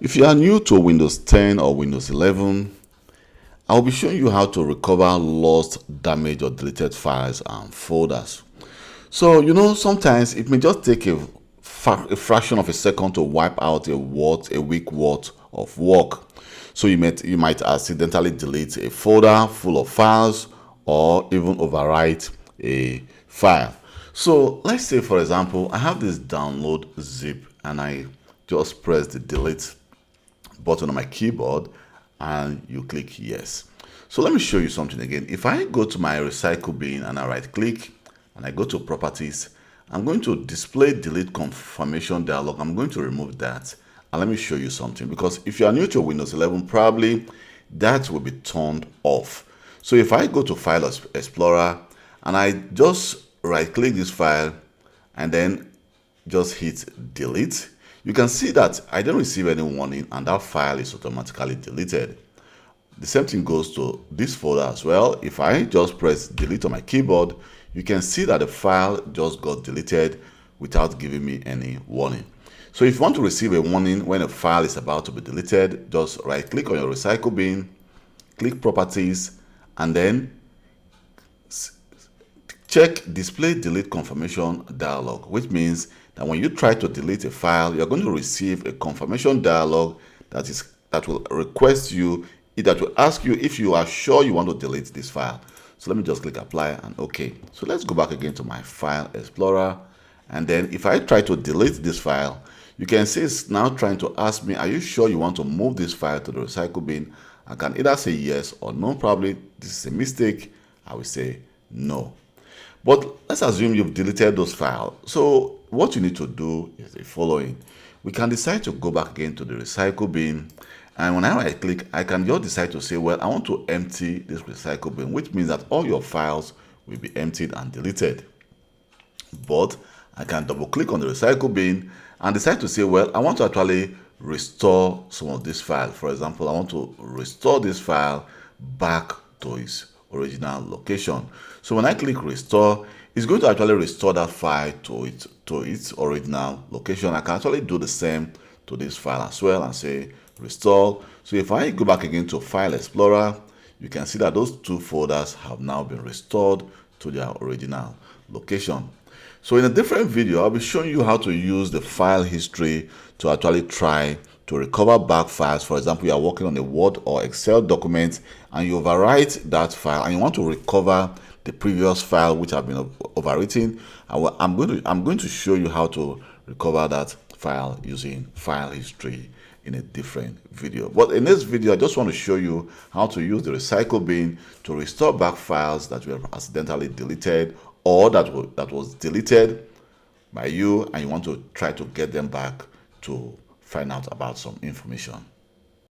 If you are new to Windows 10 or Windows 11, I'll be showing you how to recover lost, damaged, or deleted files and folders. So, sometimes it may just take a fraction of a second to wipe out a week worth of work. So you might accidentally delete a folder full of files or even overwrite a file. So let's say, for example, I have this download zip and I just press the delete button on my keyboard and you click yes. So let me show you something again. If I go to my recycle bin and I right click and I go to properties, I'm going to display delete confirmation dialog. I'm going to remove that. And let me show you something, because if you are new to Windows 11, probably that will be turned off. So if I go to File Explorer and I just right click this file and then just hit delete, you can see that I don't receive any warning and that file is automatically deleted. The same thing goes to this folder as well. If I just press delete on my keyboard, you can see that the file just got deleted without giving me any warning. So if you want to receive a warning when a file is about to be deleted, just right click on your recycle bin, click properties, and then check display delete confirmation dialog, which means that when you try to delete a file, you're going to receive a confirmation dialog that will request you, that will ask you if you are sure you want to delete this file. So let me just click apply and OK. So let's go back again to my File Explorer, and then if I try to delete this file, you can see it's now trying to ask me, are you sure you want to move this file to the recycle bin? I can either say yes or no. Probably this is a mistake. I will say no. But let's assume you've deleted those files. So what you need to do is the following. We can decide to go back again to the recycle bin. And when I right click, I can just decide to say, well, I want to empty this recycle bin, which means that all your files will be emptied and deleted. But I can double click on the recycle bin and decide to say, well, I want to actually restore some of this file. For example, I want to restore this file back to its original location. So when I click restore, it's going to actually restore that file to its original location. I can actually do the same to this file as well and say restore. So if I go back again to File Explorer, you can see that those two folders have now been restored to their original location. So in a different video, I'll be showing you how to use the file history to actually try to recover back files. For example, you are working on a Word or Excel document and you overwrite that file and you want to recover the previous file which have been overwritten. I'm going to show you how to recover that file using file history in a different video. But in this video, I just want to show you how to use the recycle bin to restore back files that were accidentally deleted or that was deleted by you and you want to try to get them back to find out about some information.